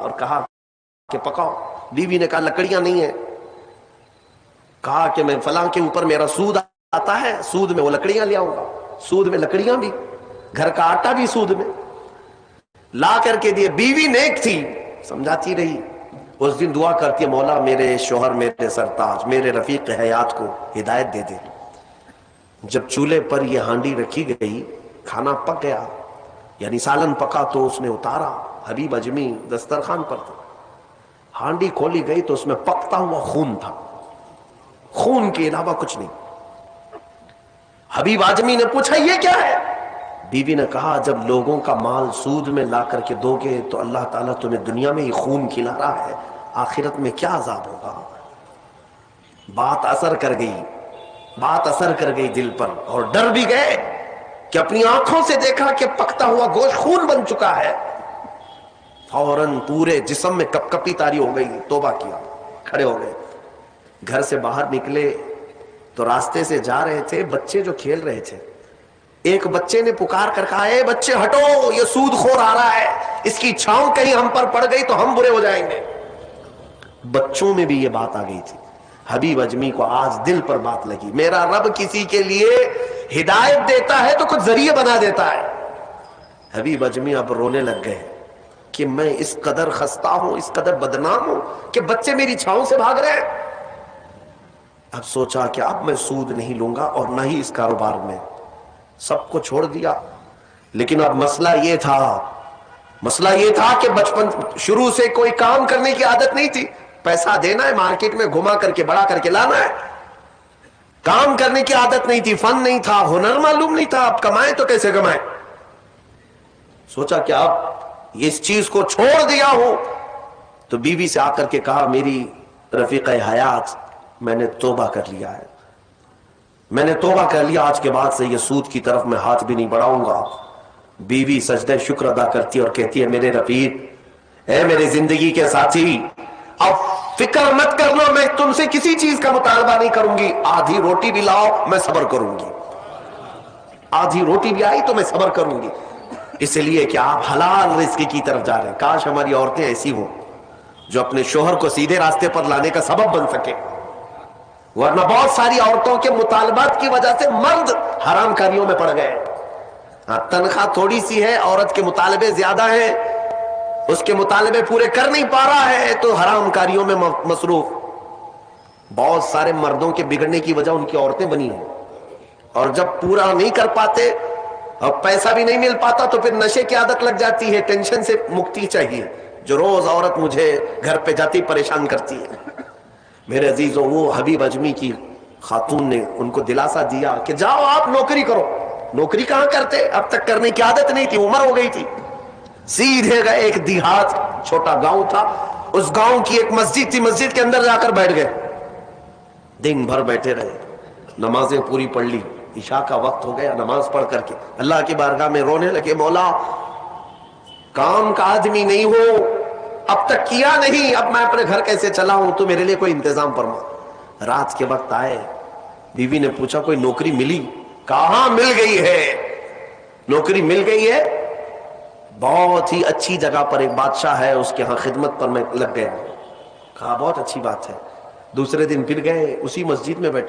اور کہا کہ پکاؤ. بیوی نے کہا لکڑیاں نہیں ہیں. کہا کہ میں فلاں کے اوپر میرا سود آتا ہے, سود میں وہ لکڑیاں لے آؤں گا. سود میں لکڑیاں بھی, گھر کا آٹا بھی سود میں لا کر کے دیے. بیوی نیک تھی, سمجھاتی رہی. اس دن دعا کرتی ہے مولا میرے شوہر, میرے سرتاج, میرے رفیق حیات کو ہدایت دے دے. جب چولہے پر یہ ہانڈی رکھی گئی, کھانا پک گیا, یعنی سالن پکا, تو اس نے اتارا. حبیب اجمی دسترخوان پر تھا. ہانڈی کھولی گئی تو اس میں پکتا ہوا خون تھا, خون کے علاوہ کچھ نہیں. حبیب اعظمی نے پوچھا یہ کیا ہے؟ بیوی نے کہا جب لوگوں کا مال سود میں لا کر کے دو گے تو اللہ تعالیٰ تمہیں دنیا میں ہی خون کھلا رہا ہے, آخرت میں کیا عذاب ہوگا. بات اثر کر گئی, بات اثر کر گئی دل پر, اور ڈر بھی گئے کہ اپنی آنکھوں سے دیکھا کہ پکتا ہوا گوشت خون بن چکا ہے. فوراً پورے جسم میں کپ کپی تاری ہو گئی. توبہ کیا, کھڑے ہو گئے. گھر سے باہر نکلے تو راستے سے جا رہے تھے, بچے جو کھیل رہے تھے, ایک بچے نے پکار کر کہا اے بچے ہٹو, یہ سود خور آ رہا ہے, اس کی چھاؤں کہیں ہم پر پڑ گئی تو ہم برے ہو جائیں گے. بچوں میں بھی یہ بات آ گئی تھی. حبیب اجمی کو آج دل پر بات لگی, میرا رب کسی کے لیے ہدایت دیتا ہے تو کچھ ذریعے بنا دیتا ہے. حبیب اجمی اب رونے لگ گئے کہ میں اس قدر خستہ ہوں, اس قدر بدنام ہوں کہ بچے میری چھاؤں سے بھاگ رہے ہیں. اب سوچا کہ اب میں سود نہیں لوں گا اور نہ ہی اس کاروبار میں, سب کو چھوڑ دیا. لیکن اب مسئلہ یہ تھا کہ بچپن شروع سے کوئی کام کرنے کی عادت نہیں تھی. پیسہ دینا ہے, مارکیٹ میں گھما کر کے بڑا کر کے لانا ہے. کام کرنے کی عادت نہیں تھی, فن نہیں تھا, ہنر معلوم نہیں تھا. اب کمائیں تو کیسے کمائیں؟ سوچا کہ اب اس چیز کو چھوڑ دیا ہوں. تو بیوی سے آ کر کے کہا میری رفیق حیات, میں نے توبہ کر لیا ہے, میں نے توبہ کر لیا, آج کے بعد سے یہ سود کی طرف میں ہاتھ بھی نہیں بڑھاؤں گا. بیوی سجدہ شکر ادا کرتی اور کہتی ہے میرے رفیق, اے میرے زندگی کے ساتھی, اب فکر مت کر لو, میں تم سے کسی چیز کا مطالبہ نہیں کروں گی. آدھی روٹی بھی لاؤ میں صبر کروں گی, آدھی روٹی بھی آئی تو میں صبر کروں گی, اس لیے کہ آپ حلال رزق کی طرف جا رہے ہیں. کاش ہماری عورتیں ایسی ہوں جو اپنے شوہر کو سیدھے راستے پر لانے کا سبب بن سکے. ورنہ بہت ساری عورتوں کے مطالبات کی وجہ سے مرد حرام کاریوں میں پڑ گئے. ہاں, تنخواہ تھوڑی سی ہے, عورت کے مطالبے زیادہ ہیں, اس کے مطالبے پورے کر نہیں پا رہا ہے تو حرام کاریوں میں مصروف. بہت سارے مردوں کے بگڑنے کی وجہ ان کی عورتیں بنی ہیں, اور جب پورا نہیں کر پاتے اور پیسہ بھی نہیں مل پاتا تو پھر نشے کی عادت لگ جاتی ہے. ٹینشن سے مکتی چاہیے, جو روز عورت مجھے گھر پہ جاتی پریشان کرتی ہے. میرے عزیزوں, وہ حبیب اجمی کی خاتون نے ان کو دلاسا دیا کہ جاؤ آپ نوکری کرو. نوکری کہاں کرتے, اب تک کرنے کی عادت نہیں تھی, عمر ہو گئی تھی. سیدھے گئے, ایک دیہات چھوٹا گاؤں تھا, اس گاؤں کی ایک مسجد تھی, مسجد کے اندر جا کر بیٹھ گئے. دن بھر بیٹھے رہے, نمازیں پوری پڑھ لی. عشاء کا وقت ہو گیا, نماز پڑھ کر کے اللہ کی بارگاہ میں رونے لگے, مولا کام کا آدمی نہیں ہو, اب تک کیا نہیں, اب میں اپنے گھر کیسے چلاؤں, تو میرے لیے کوئی انتظام فرما. رات کے وقت آئے, بیوی نے پوچھا کوئی نوکری ملی؟ کہاں مل گئی ہے, نوکری مل گئی ہے, بہت ہی اچھی جگہ پر ایک بادشاہ ہے, اس کے ہاں خدمت پر میں لگ گیا. کہا بہت اچھی بات ہے. دوسرے دن پھر گئے, اسی مسجد میں بیٹھے.